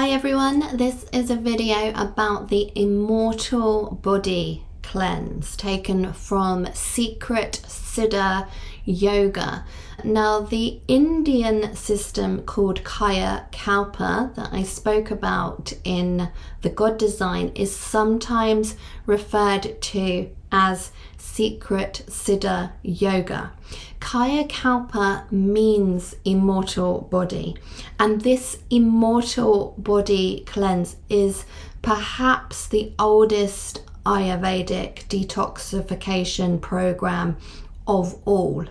Hi everyone, this is a video about the Immortal Body Cleanse taken from Secret Siddha Yoga. Now, the Indian system called kayakalpa that I spoke about in the God Design is sometimes referred to as Secret Siddha Yoga. Kayakalpa means immortal body, and this immortal body cleanse is perhaps the oldest Ayurvedic detoxification program of all.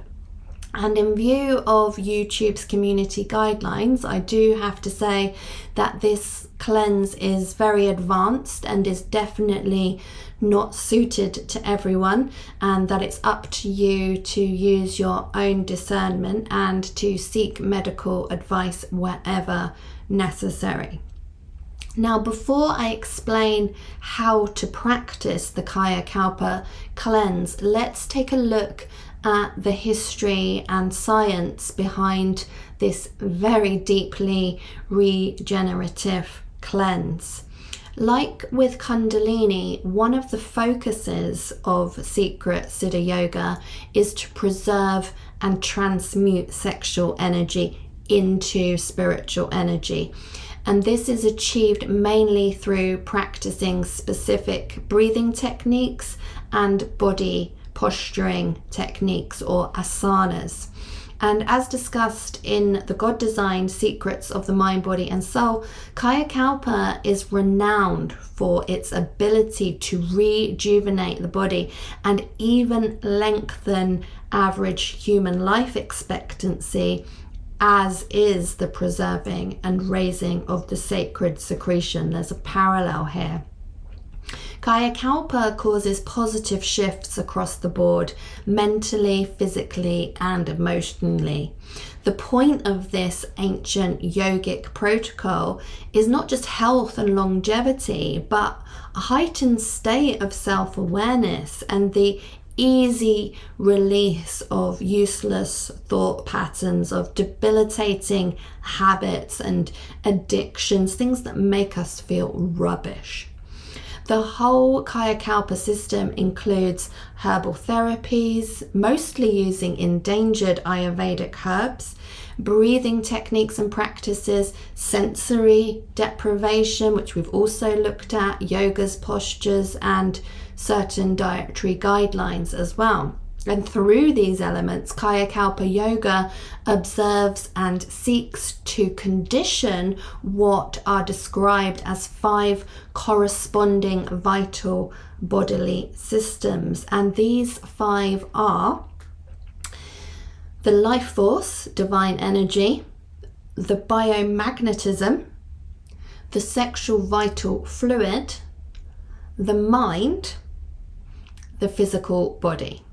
And in view of YouTube's community guidelines, I do have to say that this cleanse is very advanced and is definitely not suited to everyone, and that it's up to you to use your own discernment and to seek medical advice wherever necessary. Now, before I explain how to practice the kayakalpa cleanse, let's take a look at the history and science behind this very deeply regenerative cleanse. Like with kundalini, one of the focuses of Secret Siddha Yoga is to preserve and transmute sexual energy into spiritual energy. And this is achieved mainly through practicing specific breathing techniques and body posturing techniques, or asanas. And as discussed in the God Design Secrets of the Mind, Body and Soul, kayakalpa is renowned for its ability to rejuvenate the body and even lengthen average human life expectancy, as is the preserving and raising of the sacred secretion. There's a parallel here. Kayakalpa causes positive shifts across the board, mentally, physically, and emotionally. The point of this ancient yogic protocol is not just health and longevity, but a heightened state of self-awareness and the easy release of useless thought patterns, of debilitating habits and addictions, things that make us feel rubbish. The whole kayakalpa system includes herbal therapies, mostly using endangered Ayurvedic herbs, breathing techniques and practices, sensory deprivation, which we've also looked at, yoga's postures, and certain dietary guidelines as well. And through these elements, kayakalpa yoga observes and seeks to condition what are described as 5 corresponding vital bodily systems. And these 5 are the life force, divine energy, the biomagnetism, the sexual vital fluid, the mind, the physical body.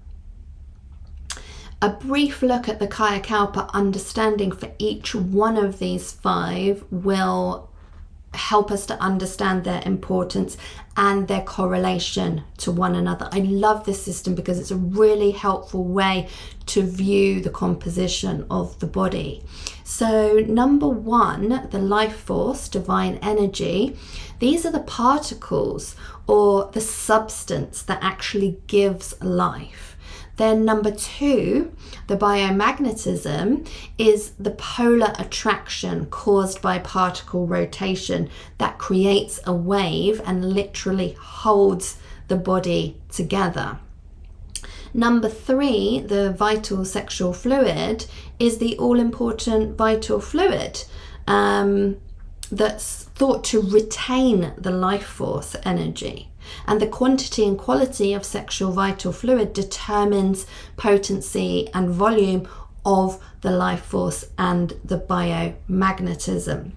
A brief look at the kayakalpa understanding for each one of these 5 will help us to understand their importance and their correlation to one another. I love this system because it's a really helpful way to view the composition of the body. So number 1, the life force, divine energy. These are the particles or the substance that actually gives life. Then number 2, the biomagnetism, is the polar attraction caused by particle rotation that creates a wave and literally holds the body together. Number 3, the vital sexual fluid, is the all-important vital fluid that's thought to retain the life force energy. And the quantity and quality of sexual vital fluid determines potency and volume of the life force and the biomagnetism.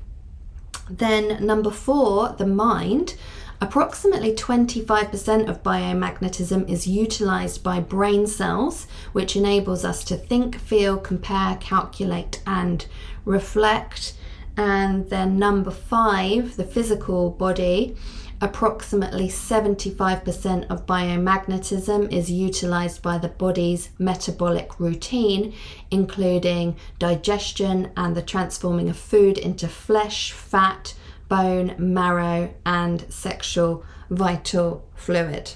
Then number 4, the mind. Approximately 25% of biomagnetism is utilized by brain cells, which enables us to think, feel, compare, calculate, and reflect. And then number 5, the physical body. Approximately 75% of biomagnetism is utilized by the body's metabolic routine, including digestion and the transforming of food into flesh, fat, bone marrow, and sexual vital fluid.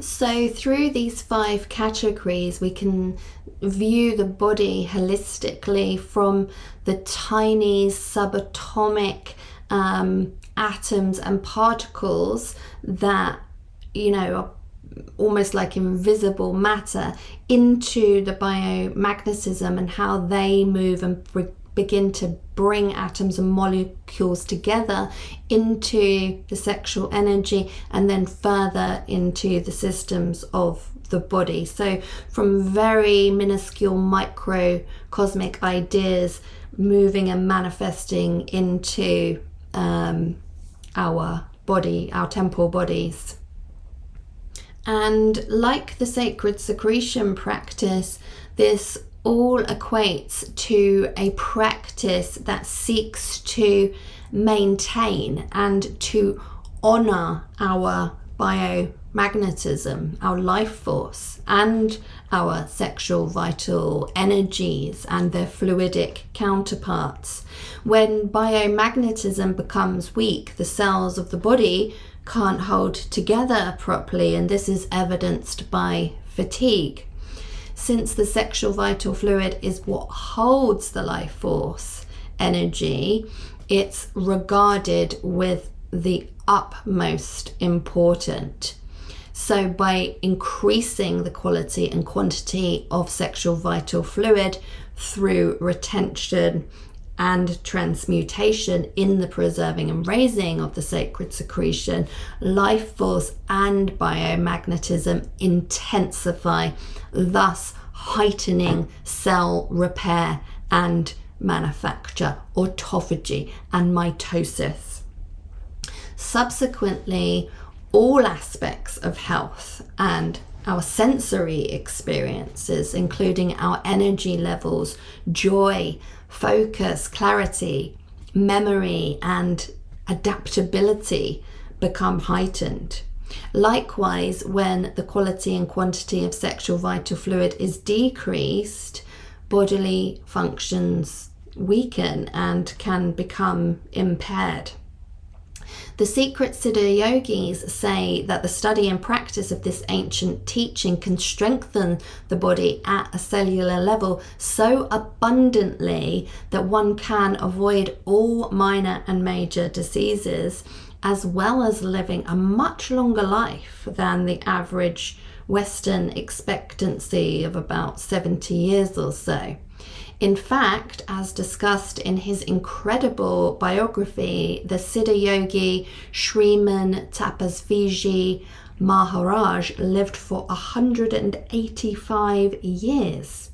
So through these 5 categories, we can view the body holistically, from the tiny subatomic atoms and particles that, are almost like invisible matter, into the biomagnetism and how they move and begin to bring atoms and molecules together into the sexual energy, and then further into the systems of the body. So from very minuscule microcosmic ideas moving and manifesting into our body, our temple bodies. And like the sacred secretion practice, this all equates to a practice that seeks to maintain and to honor our biomagnetism, our life force, and our sexual vital energies and their fluidic counterparts. When biomagnetism becomes weak, the cells of the body can't hold together properly, and this is evidenced by fatigue. Since the sexual vital fluid is what holds the life force energy, it's regarded with the utmost importance. So by increasing the quality and quantity of sexual vital fluid through retention and transmutation in the preserving and raising of the sacred secretion, life force and biomagnetism intensify, thus heightening cell repair and manufacture, autophagy and mitosis. Subsequently, all aspects of health and our sensory experiences, including our energy levels, joy, focus, clarity, memory, and adaptability, become heightened. Likewise, when the quality and quantity of sexual vital fluid is decreased, bodily functions weaken and can become impaired. The secret Siddha yogis say that the study and practice of this ancient teaching can strengthen the body at a cellular level so abundantly that one can avoid all minor and major diseases, as well as living a much longer life than the average Western expectancy of about 70 years or so. In fact, as discussed in his incredible biography, the Siddha yogi Shriman Tapasviji Maharaj lived for 185 years.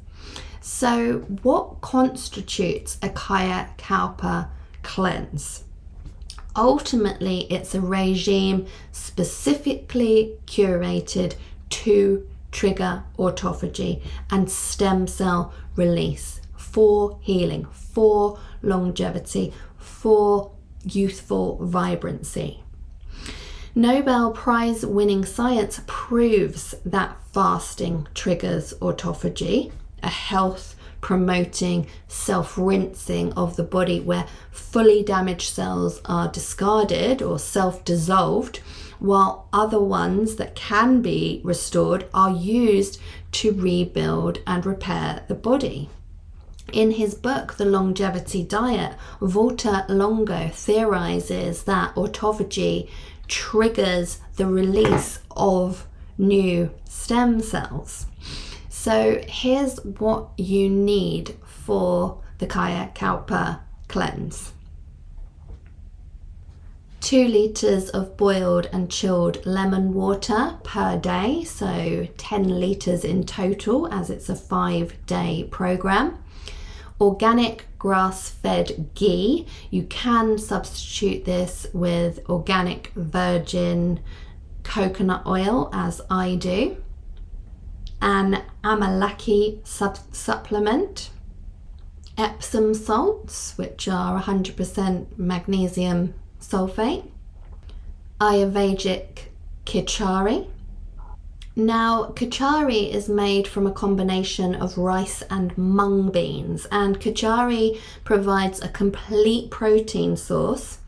So what constitutes a kayakalpa cleanse? Ultimately, it's a regime specifically curated to trigger autophagy and stem cell release, for healing, for longevity, for youthful vibrancy. Nobel Prize winning science proves that fasting triggers autophagy, a health promoting self-rinsing of the body where fully damaged cells are discarded or self-dissolved, while other ones that can be restored are used to rebuild and repair the body. In his book, The Longevity Diet, Walter Longo theorizes that autophagy triggers the release of new stem cells. So here's what you need for the kayakalpa cleanse. 2 litres of boiled and chilled lemon water per day, so 10 litres in total as it's a 5-day program. Organic grass-fed ghee. You can substitute this with organic virgin coconut oil, as I do. An amalaki supplement. Epsom salts, which are 100% magnesium sulfate. Ayurvedic Kitchari. Now, kachari is made from a combination of rice and mung beans, and kachari provides a complete protein source,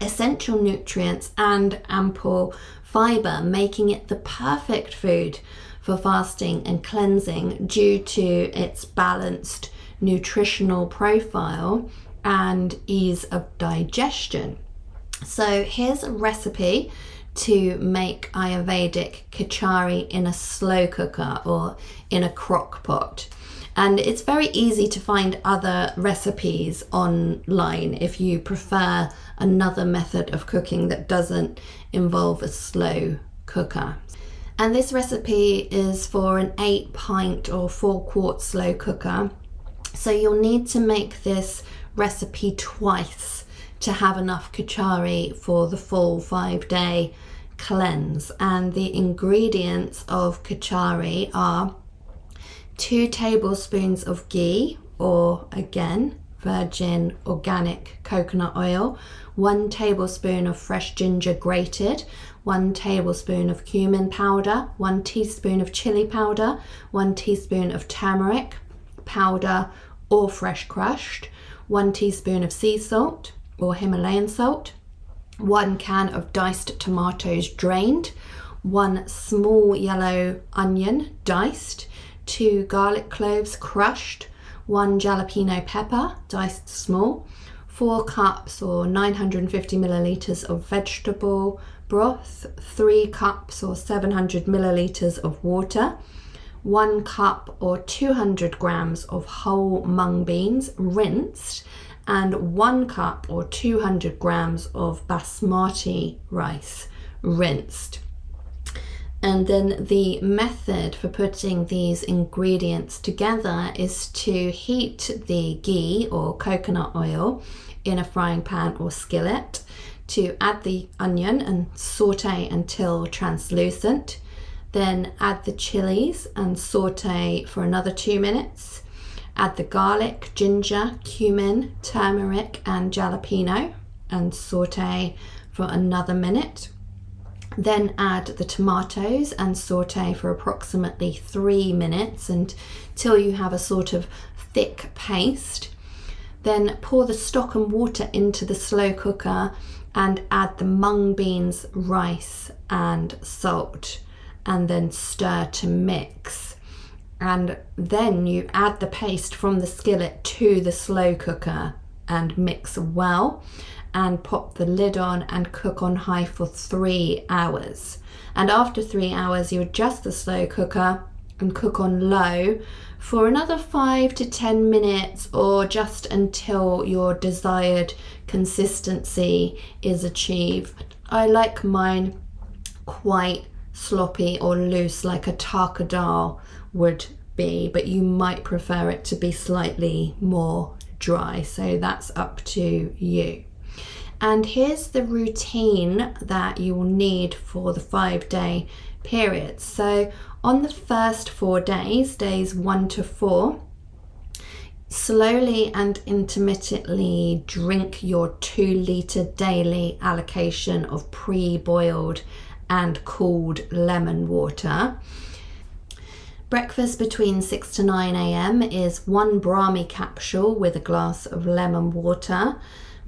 essential nutrients and ample fiber, making it the perfect food for fasting and cleansing due to its balanced nutritional profile and ease of digestion. So here's a recipe to make Ayurvedic kachari in a slow cooker or in a crock pot. And it's very easy to find other recipes online if you prefer another method of cooking that doesn't involve a slow cooker. And this recipe is for an 8-pint or 4-quart slow cooker. So you'll need to make this recipe twice to have enough kachari for the full 5-day cleanse. And the ingredients of kachari are 2 tablespoons of ghee, or again virgin organic coconut oil, 1 tablespoon of fresh ginger grated, 1 tablespoon of cumin powder, 1 teaspoon of chili powder, 1 teaspoon of turmeric powder or fresh crushed, 1 teaspoon of sea salt or Himalayan salt, 1 can of diced tomatoes drained, 1 small yellow onion diced, 2 garlic cloves crushed, 1 jalapeno pepper diced small, 4 cups or 950 milliliters of vegetable broth, 3 cups or 700 milliliters of water, 1 cup or 200 grams of whole mung beans rinsed, and 1 cup or 200 grams of basmati rice rinsed. And then the method for putting these ingredients together is to heat the ghee or coconut oil in a frying pan or skillet, to add the onion and saute until translucent, then add the chilies and saute for another 2 minutes, add the garlic, ginger, cumin, turmeric and jalapeno and saute for another minute. Then add the tomatoes and saute for approximately 3 minutes until you have a sort of thick paste. Then pour the stock and water into the slow cooker and add the mung beans, rice and salt, and then stir to mix. And then you add the paste from the skillet to the slow cooker and mix well, and pop the lid on and cook on high for 3 hours. And after 3 hours, you adjust the slow cooker and cook on low for another 5 to 10 minutes, or just until your desired consistency is achieved. I like mine quite sloppy or loose, like a taka dal would be, but you might prefer it to be slightly more dry, so that's up to you. And here's the routine that you will need for the 5-day period. So on the first 4 days, days 1 to 4, slowly and intermittently drink your 2-litre daily allocation of pre-boiled and cooled lemon water. Breakfast between 6 to 9 a.m. is 1 Brahmi capsule with a glass of lemon water.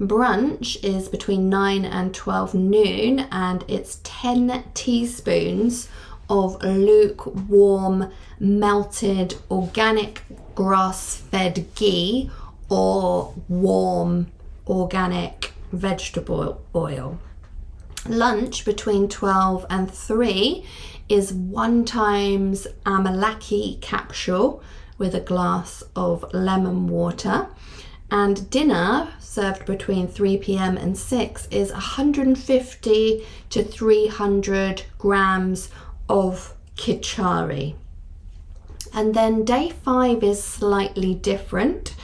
Brunch is between 9 and 12 noon, and it's 10 teaspoons of lukewarm melted organic grass-fed ghee or warm organic vegetable oil. Lunch between 12 and 3 is 1 times amalaki capsule with a glass of lemon water. And dinner, served between 3 p.m. and 6, is 150 to 300 grams of kitchari. And then day 5 is slightly different.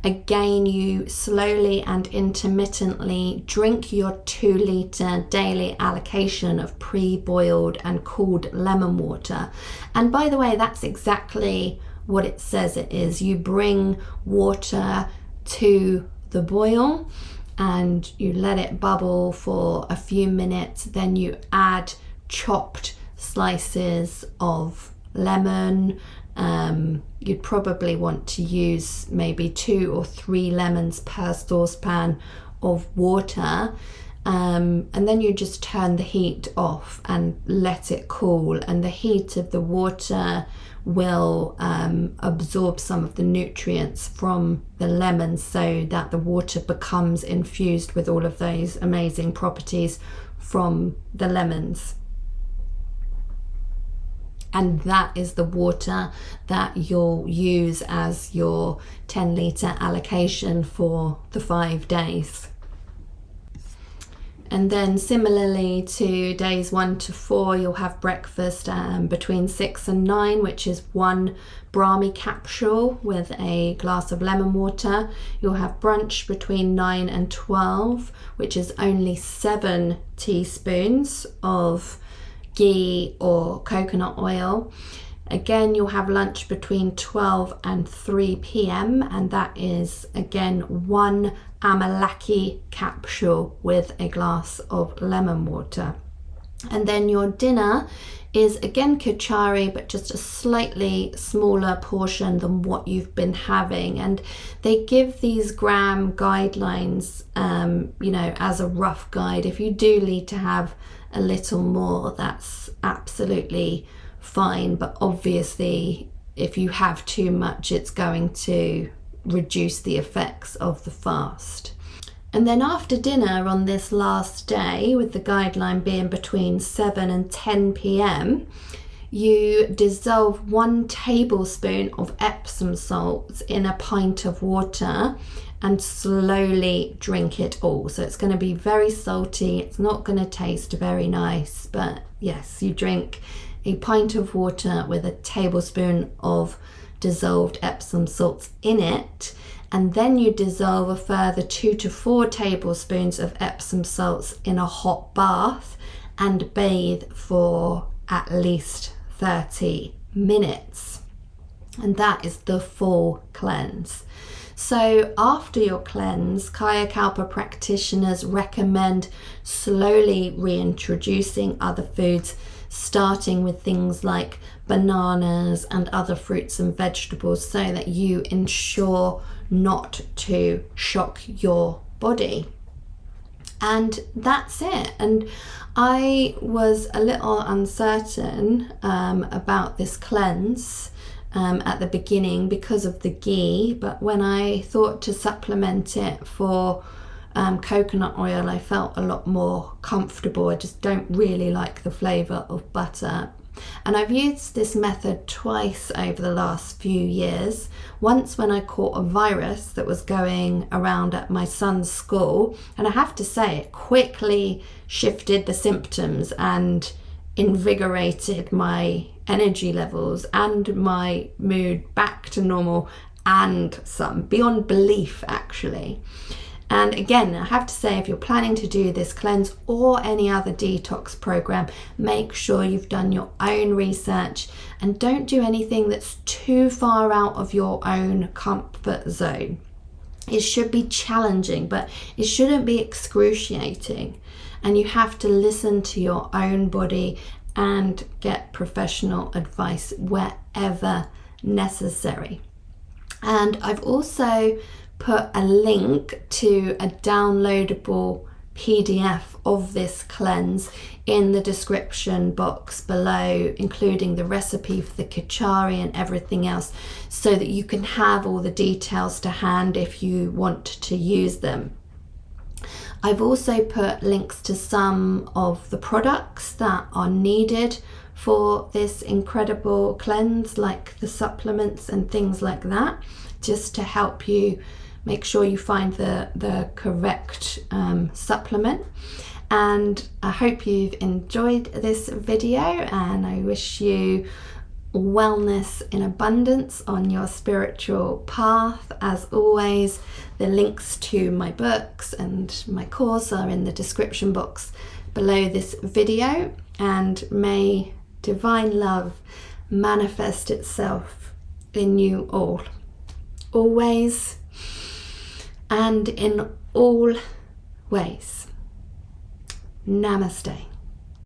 Again, you slowly and intermittently drink your 2-litre daily allocation of pre-boiled and cooled lemon water. And by the way, that's exactly what it says it is. You bring water to the boil and you let it bubble for a few minutes, then you add chopped slices of lemon. You'd probably want to use maybe 2 or 3 lemons per saucepan of water, and then you just turn the heat off and let it cool, and the heat of the water will absorb some of the nutrients from the lemon, so that the water becomes infused with all of those amazing properties from the lemons. And that is the water that you'll use as your 10-litre allocation for the 5 days. And then similarly to days 1 to 4, you'll have breakfast between 6 and 9, which is 1 Brahmi capsule with a glass of lemon water. You'll have brunch between 9 and 12, which is only 7 teaspoons of ghee or coconut oil. Again, you'll have lunch between 12 and 3 p.m. and that is again 1 amalaki capsule with a glass of lemon water. And then your dinner is again kachari, but just a slightly smaller portion than what you've been having. And they give these gram guidelines, as a rough guide. If you do need to have a little more, that's absolutely fine, but obviously if you have too much, it's going to reduce the effects of the fast. And then after dinner on this last day, with the guideline being between 7 and 10 p.m, you dissolve 1 tablespoon of Epsom salts in a pint of water and slowly drink it all. So it's going to be very salty, it's not going to taste very nice, but yes, you drink a pint of water with a tablespoon of dissolved Epsom salts in it, and then you dissolve a further 2 to 4 tablespoons of Epsom salts in a hot bath and bathe for at least 30 minutes. And that is the full cleanse. So after your cleanse, kayakalpa practitioners recommend slowly reintroducing other foods, starting with things like bananas and other fruits and vegetables, so that you ensure not to shock your body. And that's it. And I was a little uncertain about this cleanse at the beginning because of the ghee, but when I thought to supplement it for coconut oil, I felt a lot more comfortable. I just don't really like the flavour of butter. And I've used this method twice over the last few years. Once when I caught a virus that was going around at my son's school, and I have to say it quickly shifted the symptoms and invigorated my energy levels and my mood back to normal, and some, beyond belief actually. And again, I have to say, if you're planning to do this cleanse or any other detox program, make sure you've done your own research and don't do anything that's too far out of your own comfort zone. It should be challenging, but it shouldn't be excruciating. And you have to listen to your own body and get professional advice wherever necessary. And I've also put a link to a downloadable PDF of this cleanse in the description box below, including the recipe for the kachari and everything else, so that you can have all the details to hand if you want to use them. I've also put links to some of the products that are needed for this incredible cleanse, like the supplements and things like that, just to help you make sure you find the correct supplement. And I hope you've enjoyed this video, and I wish you wellness in abundance on your spiritual path. As always, the links to my books and my course are in the description box below this video, and may divine love manifest itself in you all, always and in all ways. Namaste.